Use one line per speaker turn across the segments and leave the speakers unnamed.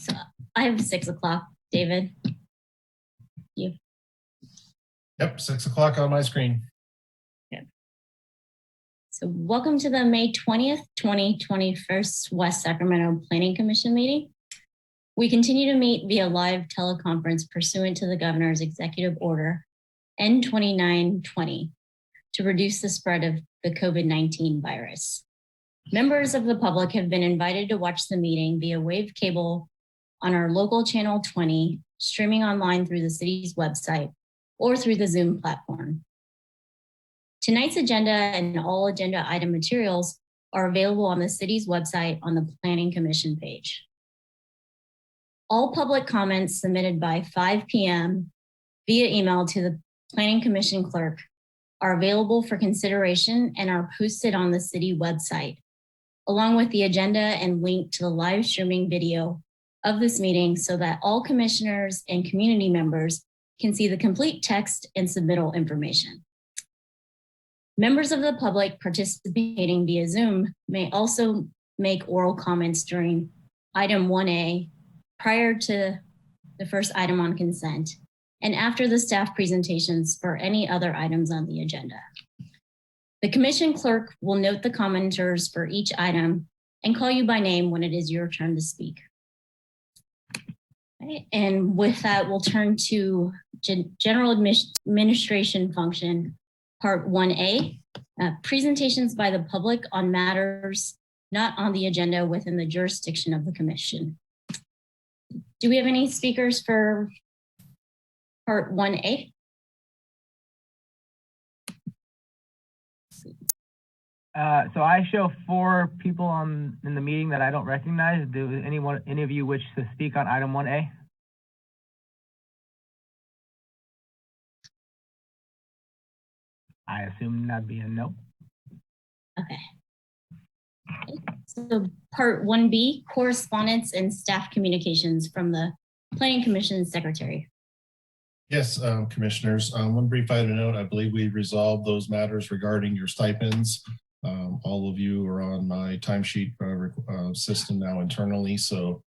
So I have 6 o'clock, David. You.
Yep, 6 o'clock on my screen.
Okay. So welcome to the May 20th, 2021 West Sacramento Planning Commission meeting. We continue to meet via live teleconference pursuant to the governor's executive order N2920 to reduce the spread of the COVID-19 virus. Members of the public have been invited to watch the meeting via wave cable on our local channel 20, streaming online through the city's website or through the Zoom platform. Tonight's agenda and all agenda item materials are available on the city's website on the Planning Commission page. All public comments submitted by 5 p.m. via email to the Planning Commission clerk are available for consideration and are posted on the city website, along with the agenda and link to the live streaming video of this meeting so that all commissioners and community members can see the complete text and submittal information. Members of the public participating via Zoom may also make oral comments during item 1A prior to the first item on consent and after the staff presentations for any other items on the agenda. The commission clerk will note the commenters for each item and call you by name when it is your turn to speak. Okay. And with that, we'll turn to general administration function, part 1A, presentations by the public on matters not on the agenda within the jurisdiction of the commission. Do we have any speakers for part 1A?
So I show 4 people in the meeting that I don't recognize. Do any of you wish to speak on item 1A? I assume that'd be a no.
Okay. So part 1B, correspondence and staff communications from the Planning Commission Secretary.
Yes, commissioners, one brief item note, I believe we resolved those matters regarding your stipends. All of you are on my timesheet system now internally, so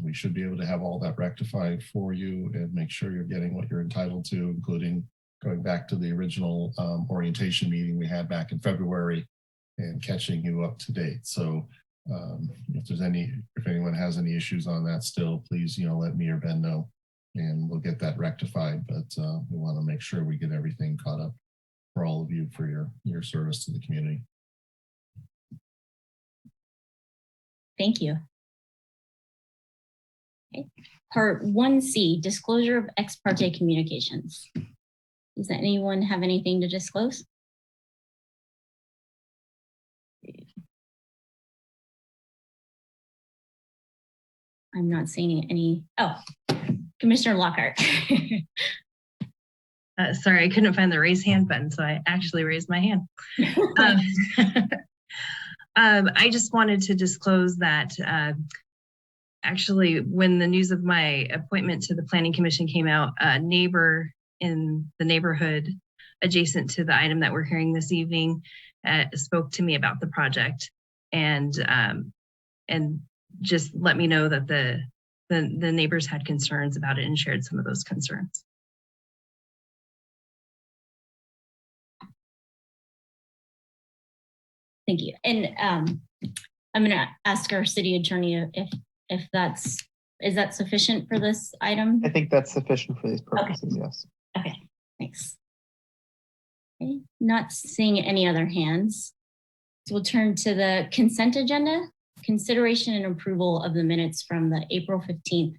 we should be able to have all that rectified for you and make sure you're getting what you're entitled to, including going back to the original orientation meeting we had back in February and catching you up to date. So if anyone has any issues on that still, please, let me or Ben know and we'll get that rectified. But we want to make sure we get everything caught up for all of you for your service to the community.
Thank you. Okay. Part 1C, disclosure of ex parte communications. Does anyone have anything to disclose? I'm not seeing any. Oh, Commissioner Lockhart.
Sorry, I couldn't find the raise hand button, so I actually raised my hand. I just wanted to disclose that actually when the news of my appointment to the Planning Commission came out, a neighbor in the neighborhood adjacent to the item that we're hearing this evening spoke to me about the project and just let me know that the neighbors had concerns about it and shared some of those concerns.
Thank you. And I'm going to ask our city attorney if is that sufficient for this item?
I think that's sufficient for these purposes, okay. Yes.
Okay, thanks. Okay. Not seeing any other hands. So we'll turn to the consent agenda, consideration and approval of the minutes from the April 15th,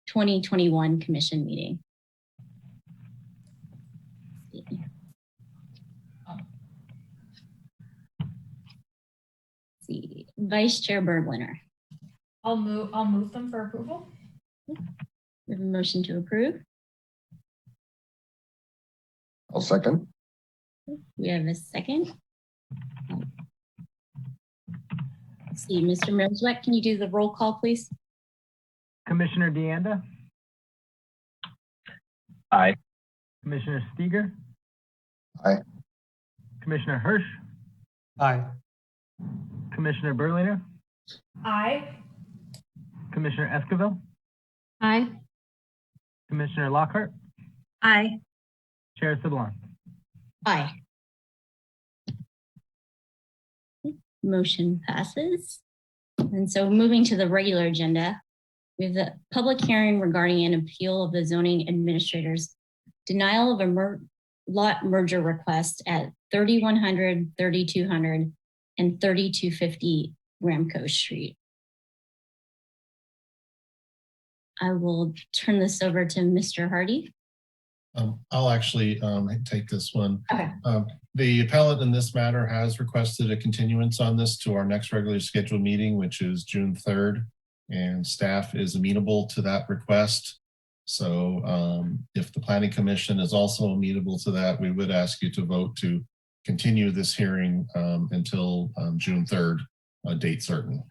2021 commission meeting. Vice Chair Bergliner.
I'll move them for approval.
We have a motion to approve.
I'll second.
We have a second. Let's see, Mr. Moswet, can you do the roll call, please?
Commissioner DeAnda?
Aye.
Commissioner Steger?
Aye.
Commissioner Hirsch?
Aye.
Commissioner Berliner?
Aye.
Commissioner Esquivel,
Aye.
Commissioner Lockhart,
Aye.
Chair Sablon.
Aye. Motion passes. And so moving to the regular agenda, we have the public hearing regarding an appeal of the zoning administrator's denial of a lot merger request at 3100, 3200, and 3250 Ramco Street. I will turn this over to Mr. Hardy.
I'll actually take this one.
Okay.
The appellant in this matter has requested a continuance on this to our next regularly scheduled meeting, which is June 3rd, and staff is amenable to that request. So if the Planning Commission is also amenable to that, we would ask you to vote to continue this hearing until June 3rd, a date certain.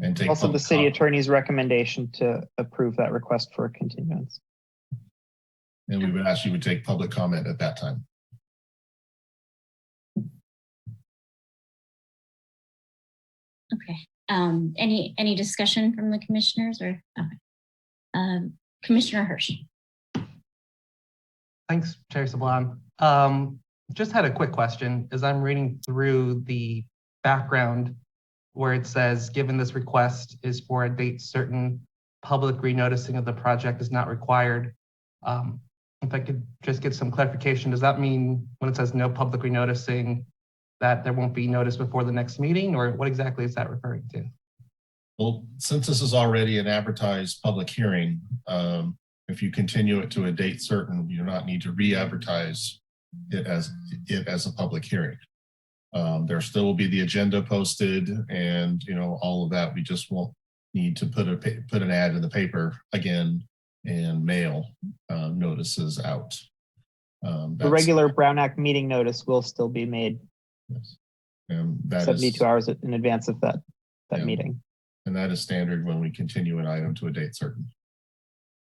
And take
Also, the
public
city
comment.
attorney's recommendation to approve that request for a continuance.
And we would ask you to take public comment at that time.
Okay. Any discussion from the commissioners or Commissioner Hirsch?
Thanks, Chair Sablon. Just had a quick question. As I'm reading through the background where it says, given this request is for a date certain, public renoticing of the project is not required. If I could just get some clarification, does that mean when it says no public renoticing that there won't be notice before the next meeting, or what exactly is that referring to?
Well, since this is already an advertised public hearing, if you continue it to a date certain, you do not need to re-advertise it as a public hearing. There still will be the agenda posted and all of that. We just won't need to put an ad in the paper again and mail notices out.
The regular Brown Act meeting notice will still be made
Yes. And that
72
is,
hours in advance of that
Yeah.
meeting.
and that is standard when we continue an item to a date certain.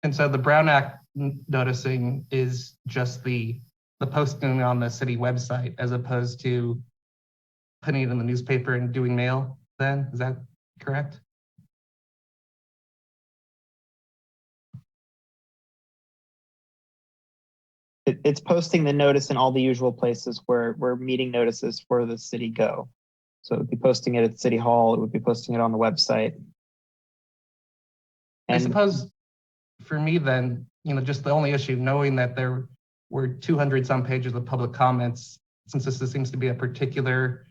And so the Brown Act noticing is just the posting on the city website as opposed to putting it in the newspaper and doing mail then, is that correct?
It's posting the notice in all the usual places where meeting notices for the city go. So it would be posting it at City Hall, it would be posting it on the website.
I
And
suppose for me then, just the only issue, knowing that there were 200 some pages of public comments, since this seems to be a particular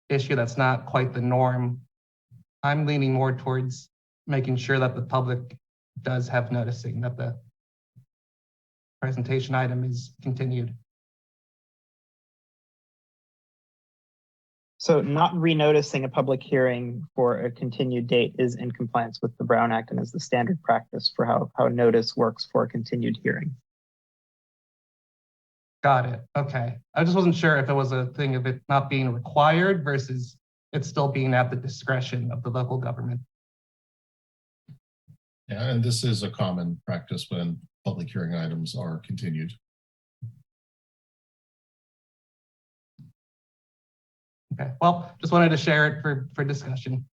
issue that's not quite the norm, I'm leaning more towards making sure that the public does have noticing that the presentation item is continued.
so not renoticing a public hearing for a continued date is in compliance with the Brown Act and is the standard practice for how notice works for a continued hearing.
Got it. Okay. I just wasn't sure if it was a thing of it not being required versus it still being at the discretion of the local government.
Yeah, and this is a common practice when public hearing items are continued.
Okay. Well, just wanted to share it for discussion.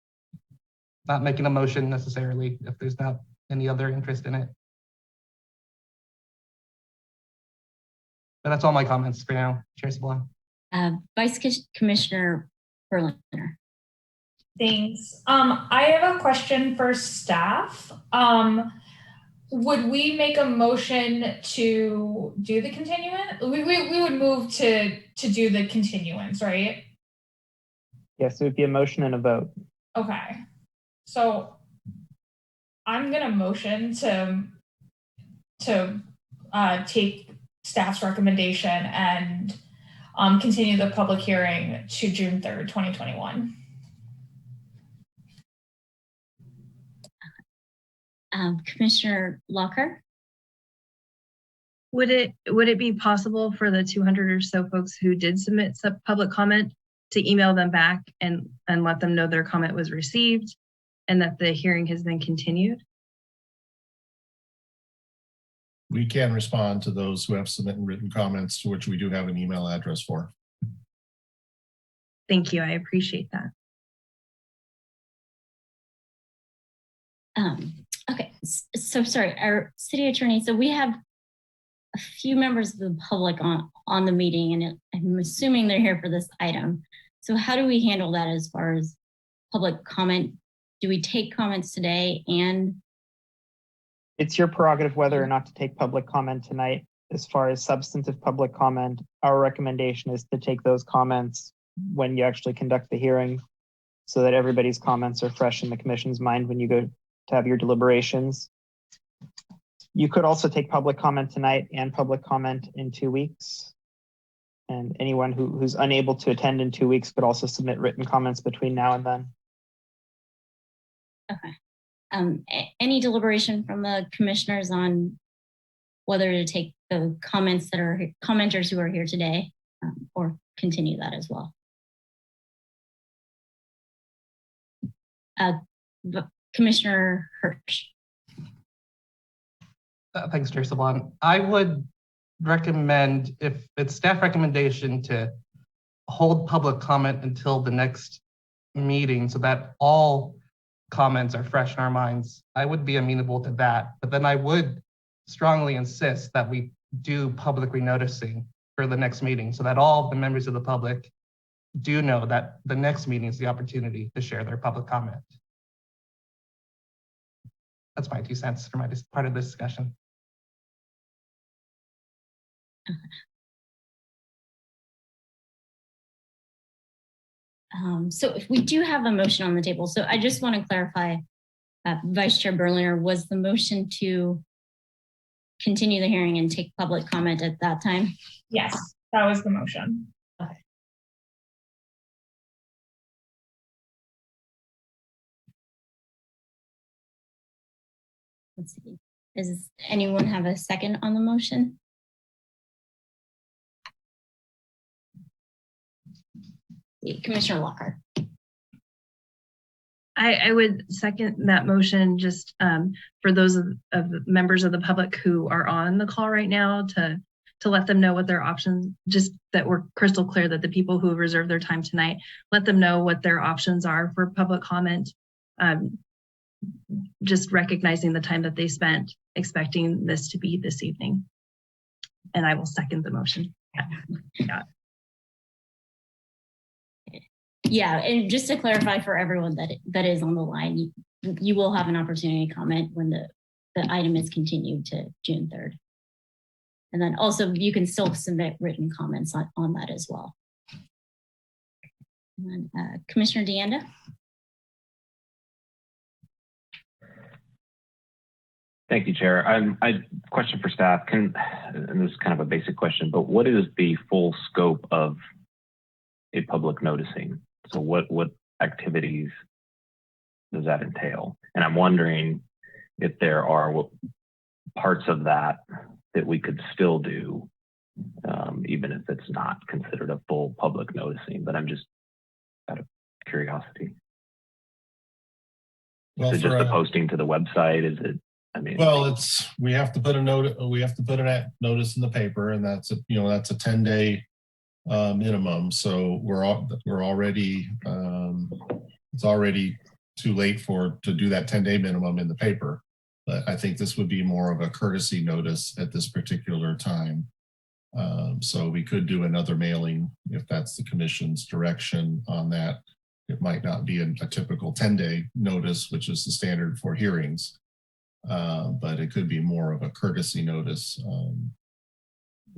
Not making a motion necessarily if there's not any other interest in it. But that's all my comments for now, Chair Sablon.
Vice Commissioner Berliner.
Thanks. I have a question for staff. Would we make a motion to do the continuance? We would move to do the continuance, right?
Yes, it would be a motion and a vote.
Okay. So I'm gonna motion to take staff's recommendation and continue the public hearing to June 3rd, 2021.
Commissioner Lockhart?
Would it be possible for the 200 or so folks who did submit some public comment to email them back and let them know their comment was received and that the hearing has been continued?
We can respond to those who have submitted written comments, to which we do have an email address for.
Thank you. I appreciate that.
Okay, so sorry, our city attorney, so we have a few members of the public on the meeting, and I'm assuming they're here for this item. So how do we handle that as far as public comment? Do we take comments today? And
It's your prerogative whether or not to take public comment tonight. As far as substantive public comment, our recommendation is to take those comments when you actually conduct the hearing so that everybody's comments are fresh in the commission's mind when you go to have your deliberations. You could also take public comment tonight and public comment in 2 weeks. And anyone who's unable to attend in 2 weeks could also submit written comments between now and then.
okay. Any deliberation from the commissioners on whether to take the comments that are commenters who are here today or continue that as well? Commissioner Hirsch.
Thanks, Chair Sablon. I would recommend, if it's staff recommendation, to hold public comment until the next meeting so that all comments are fresh in our minds. I would be amenable to that, but then I would strongly insist that we do public renoticing for the next meeting so that all the members of the public do know that the next meeting is the opportunity to share their public comment. That's my 2 cents for my part of this discussion.
So if we do have a motion on the table, so I just want to clarify, Vice Chair Berliner, was the motion to continue the hearing and take public comment at that time?
Yes, that was the motion.
Okay. Let's see. Does anyone have a second on the motion? Commissioner Lockhart.
I would second that motion just for those of members of the public who are on the call right now to let them know what their options, just that we're crystal clear that the people who reserved their time tonight, let them know what their options are for public comment. Just recognizing the time that they spent expecting this to be this evening. And I will second the motion.
Yeah, and just to clarify for everyone that is on the line, you will have an opportunity to comment when the item is continued to June 3rd. And then also you can still submit written comments on that as well. And then, Commissioner DeAnda.
Thank you, Chair. I question for staff, and this is kind of a basic question, but what is the full scope of a public noticing? So what activities does that entail? And I'm wondering if there are parts of that we could still do, even if it's not considered a full public noticing, but I'm just out of curiosity.
Well,
is it just the posting to the website? Is it, I mean,
well, we have to put a note, we have to put a notice in the paper, and that's a 10-day minimum. So we're already it's already too late to do that 10-day minimum in the paper. But I think this would be more of a courtesy notice at this particular time. So we could do another mailing if that's the commission's direction on that. It might not be a typical 10-day notice, which is the standard for hearings, but it could be more of a courtesy notice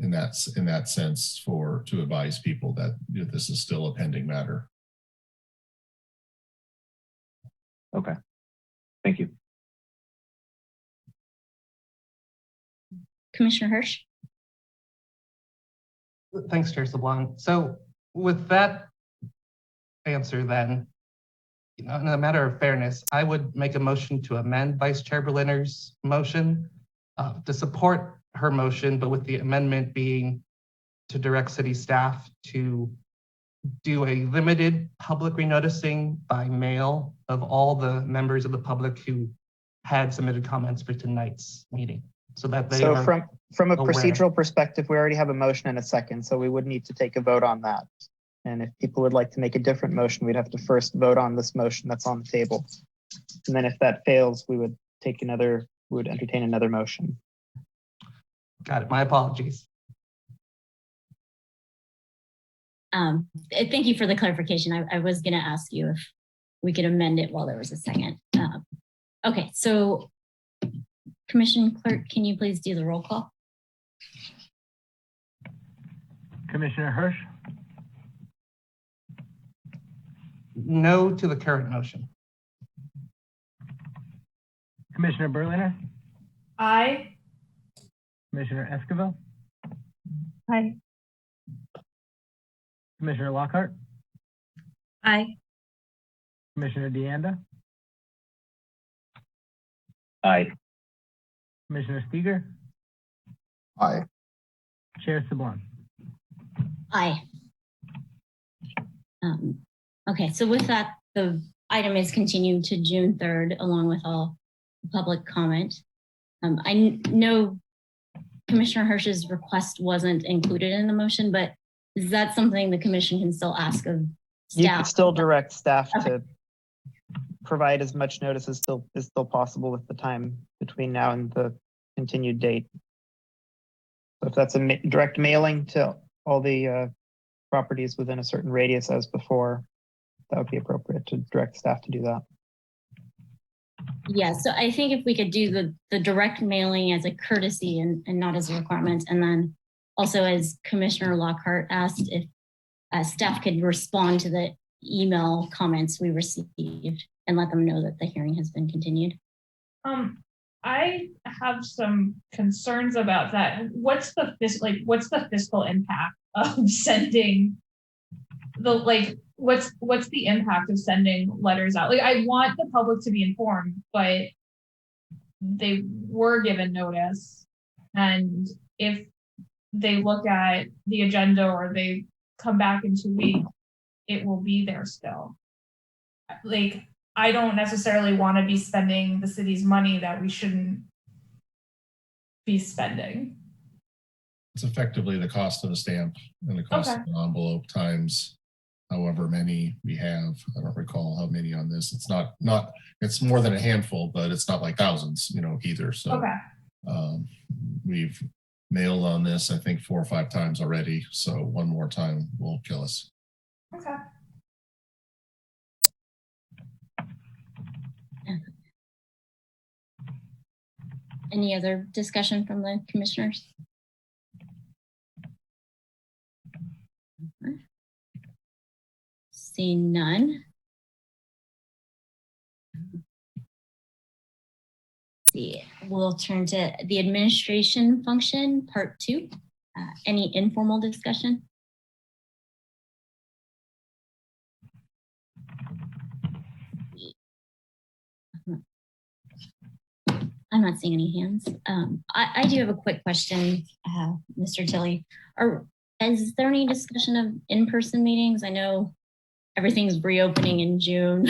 in that sense to advise people that this is still a pending matter.
Okay, thank you.
Commissioner Hirsch.
Thanks, Chair Sablon. So with that answer then, in a matter of fairness, I would make a motion to amend Vice Chair Berliner's motion to support her motion, but with the amendment being to direct city staff to do a limited public renoticing by mail of all the members of the public who had submitted comments for tonight's meeting, so that they are
from a
aware.
procedural perspective, we already have a motion and a second, so we would need to take a vote on that. And if people would like to make a different motion, we'd have to first vote on this motion that's on the table. And then if that fails, we would entertain another motion.
Got it. My apologies.
Thank you for the clarification. I was going to ask you if we could amend it while there was a second. Okay, so Commission Clerk, can you please do the roll call?
Commissioner Hirsch,
No to the current motion.
Commissioner Berliner,
Aye.
Commissioner Esquivel,
Aye.
Commissioner Lockhart,
Aye.
Commissioner DeAnda,
Aye.
Commissioner Steger,
Aye.
Chair Sablon.
Aye. Okay, so with that, the item is continued to June 3rd, along with all public comment. I know Commissioner Hirsch's request wasn't included in the motion, but is that something the commission can still ask of
You
staff?
can still direct staff
Okay.
to provide as much notice as still possible with the time between now and the continued date. So if that's a direct mailing to all the properties within a certain radius as before, that would be appropriate to direct staff to do that.
Yeah, so I think if we could do the direct mailing as a courtesy and not as a requirement, and then also as Commissioner Lockhart asked, if staff could respond to the email comments we received and let them know that the hearing has been continued.
I have some concerns about that. What's the fiscal impact of sending what's the impact of sending letters out? Like, I want the public to be informed, but they were given notice, and if they look at the agenda or they come back in 2 weeks, it will be there still. Like, I don't necessarily want to be spending the city's money that we shouldn't be spending.
It's effectively the cost of a stamp and the cost of an envelope times however many we have. I don't recall how many on this. It's not it's more than a handful, but it's not like thousands, either. So we've mailed on this, I think 4 or 5 times already. So one more time will kill us.
Okay.
Any other discussion from the commissioners? Seeing none. See, we'll turn to the administration function, part 2. Any informal discussion? I'm not seeing any hands. I do have a quick question, Mr. Tilley. Is there any discussion of in-person meetings? I know everything's reopening in June.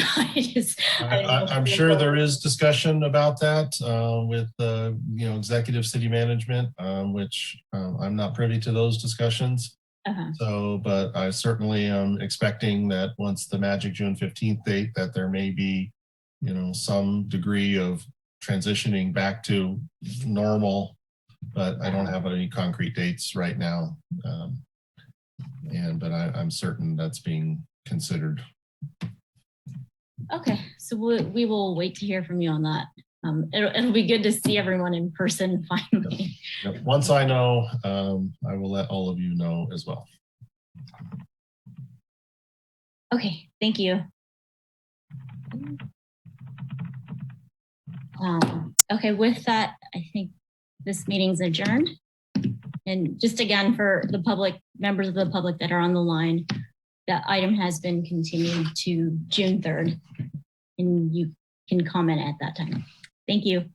I'm sure there is discussion about that with executive city management, which I'm not privy to those discussions. So, but I certainly am expecting that once the magic June 15th date, that there may be, some degree of transitioning back to normal, but I don't have any concrete dates right now. But I'm certain that's being considered.
Okay, so we will wait to hear from you on that. It'll be good to see everyone in person finally.
Once I know, I will let all of you know as well.
Okay, thank you. Okay, with that, I think this meeting's adjourned. And just again, for the public, members of the public that are on the line, that item has been continued to June 3rd, and you can comment at that time. Thank you.